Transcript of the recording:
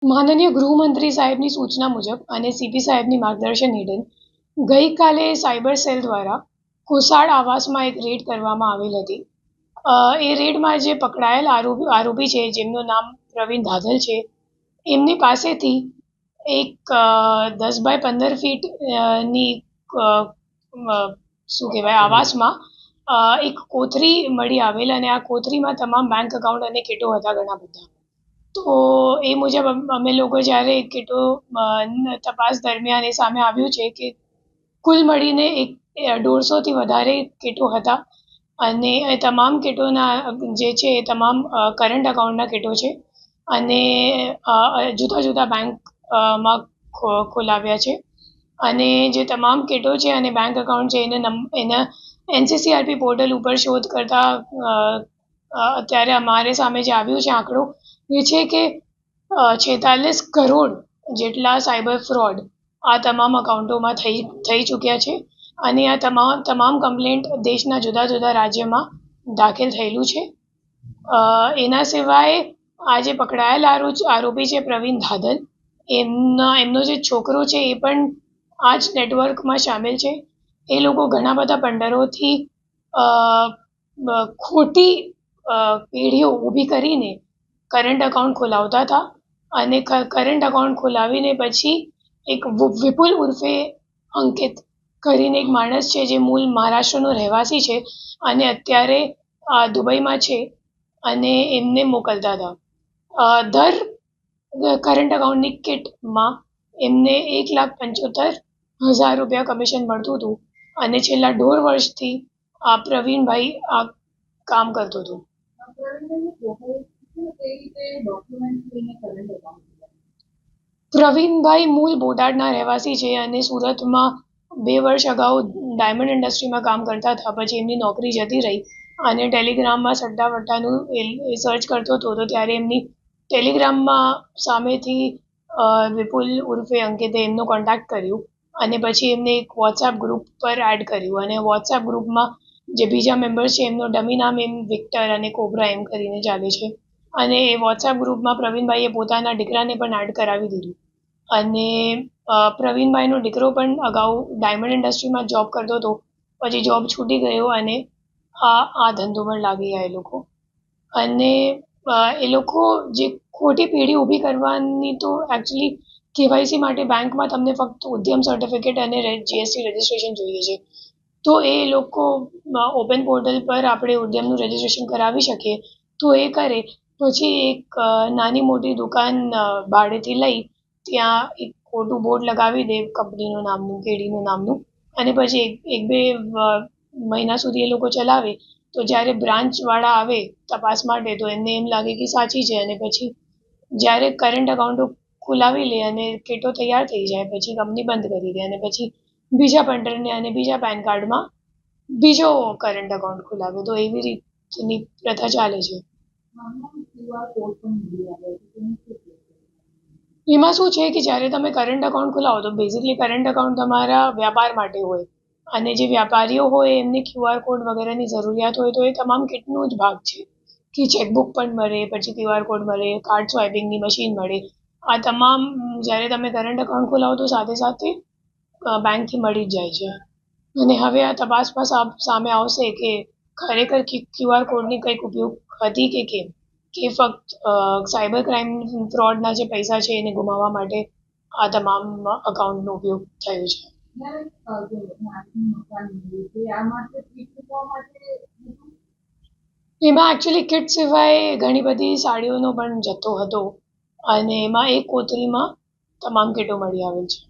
માનનીય ગૃહમંત્રી સાહેબની સૂચના મુજબ અને સીપી સાહેબની માર્ગદર્શન હેઠળ ગઈકાલે સાયબર સેલ દ્વારા કુસાડ આવાસમાં એક રેડ કરવામાં આવેલ હતી. એ રેડમાં જે પકડાયેલ આરોપી છે, જેમનું નામ પ્રવીણ ધાધલ છે, એમની પાસેથી એક 10 બાય 15 ફીટ ની શું કહેવાય આવાસમાં એક કોથળી મળી આવેલ અને આ કોથળીમાં તમામ બેંક એકાઉન્ટ અને કીટો હતા ઘણા બધા. તો એ મુજબ અમે લોકો જ્યારે કીટો તપાસ દરમિયાન એ સામે આવ્યું છે કે કુલ મળીને 150થી વધારે કીટો હતા અને એ તમામ કીટોના જે છે એ તમામ કરંટ એકાઉન્ટના કીટો છે અને જુદા જુદા બેંકમાં ખોલાવ્યા છે અને જે તમામ કીટો છે અને બેંક એકાઉન્ટ છે એના એનસીસીઆરપી પોર્ટલ ઉપર શોધ કરતા અત્યારે અમારે સામે જે આવ્યું છે આંકડો એ છે કે 46 કરોડ જેટલા સાયબર ફ્રોડ આ તમામ અકાઉન્ટોમાં થઈ ચૂક્યા છે અને આ તમામ કમ્પ્લેન્ટ દેશના જુદા જુદા રાજ્યમાં દાખલ થયેલું છે. એના સિવાય આ જે પકડાયેલ આરોપી છે પ્રવીણ ધાધલ, એમનો જે છોકરો છે એ પણ આ જ નેટવર્કમાં સામેલ છે. એ લોકો ઘણા બધા પંડરોથી ખોટી પેઢીઓ ઊભી કરીને કરંટ એકાઉન્ટ ખોલાવતા હતા અને કરંટ એકાઉન્ટ ખોલાવીને પછી એક વિપુલ ઉર્ફે અંકિત કરીને એક માણસ છે જે મૂળ મહારાષ્ટ્રનો રહેવાસી છે અને અત્યારે દુબઈમાં છે અને એમને મોકલતા હતા. દર કરંટ એકાઉન્ટની કિટમાં એમને 1,75,000 રૂપિયા કમિશન મળતું હતું અને છેલ્લા 1.5 વર્ષથી આ પ્રવીણભાઈ આ કામ કરતો હતો. પ્રવીણભાઈ મૂળ બોટાદના રહેવાસી છે અને સુરતમાં 2 વર્ષ અગાઉ ડાયમંડ ઇન્ડસ્ટ્રીમાં કામ કરતા હતા. પછી એમની નોકરી જતી રહી અને ટેલિગ્રામમાં સટ્ટા વટ્ટાનું એ સર્ચ કરતો હતો તો ત્યારે એમની ટેલિગ્રામમાં સામેથી વિપુલ ઉર્ફે અંકિતે એમનો કોન્ટેક્ટ કર્યું અને પછી એમને એક વોટ્સએપ ગ્રુપ પર એડ કર્યું અને વોટ્સએપ ગ્રુપમાં જે બીજા મેમ્બર્સ છે એમનો ડમી નામ એમ વિક્ટર અને કોબરા એમ કરીને ચાલે છે અને એ વોટ્સએપ ગ્રુપમાં પ્રવીણભાઈએ પોતાના દીકરાને પણ એડ કરાવી દીધું અને પ્રવીણભાઈનો દીકરો પણ અગાઉ ડાયમંડ ઇન્ડસ્ટ્રીમાં જોબ કરતો હતો, પછી જોબ છૂટી ગયો અને આ ધંધોમાં લાગી ગયા એ લોકો. અને એ લોકો જે ખોટી પેઢી ઊભી કરવાની તો એકચ્યુઅલી કેવાયસી માટે બેંકમાં તમને ફક્ત ઉદ્યમ સર્ટિફિકેટ અને જીએસટી રજિસ્ટ્રેશન જોઈએ છે. તો એ લોકો ઓપન પોર્ટલ પર આપણે ઉદ્યમનું રજિસ્ટ્રેશન કરાવી શકીએ તો એ કરે. પછી એક નાની મોટી દુકાન ભાડેથી લઈ ત્યાં એક ખોટું બોર્ડ લગાવી દે કંપનીનું નામનું, કેડીનું નામનું, અને પછી 1-2 મહિના સુધી એ લોકો ચલાવે તો જ્યારે બ્રાન્ચવાળા આવે તપાસ માટે તો એમને એમ લાગે કે સાચી છે અને પછી જ્યારે કરંટ એકાઉન્ટો ખોલાવી લે અને કીટો તૈયાર થઈ જાય પછી કંપની બંધ કરી દે અને પછી બીજા પંડરને અને બીજા પેન કાર્ડમાં બીજો કરંટ એકાઉન્ટ ખોલાવે. તો એવી રીતની પ્રથા ચાલે છે. એમાં શું છે કે જ્યારે તમે કરંટ એકાઉન્ટ ખોલાવો તો બેઝિકલી કરંટ એકાઉન્ટ તમારા વ્યાપાર માટે હોય અને જે વ્યાપારીઓ હોય એમને ક્યુઆર કોડ વગેરેની જરૂરિયાત હોય તો એ તમામ કિટનો જ ભાગ છે કે ચેકબુક પણ મળે, પછી ક્યુઆર કોડ મળે, કાર્ડ સ્વાઇપિંગની મશીન મળે. આ તમામ જ્યારે તમે કરંટ એકાઉન્ટ ખોલાવો તો સાથે સાથે બેંકથી મળી જ જાય છે અને હવે આ તપાસમાં સામે આવશે કે ખરેખર ક્યુઆર કોડની કંઈક ઉપયોગ હતી કે કેમ, કે ફક્ત સાયબર ક્રાઇમ ફ્રોડના જે પૈસા છે એને ગુમાવવા માટે આ તમામ અકાઉન્ટનો ઉપયોગ થયો છે. એમાં એકચ્યુઅલી કિટ સિવાય ઘણી બધી સાડીઓનો પણ જથ્થો હતો અને એમાં એક કોથળીમાં તમામ કીટો મળી આવેલ છે.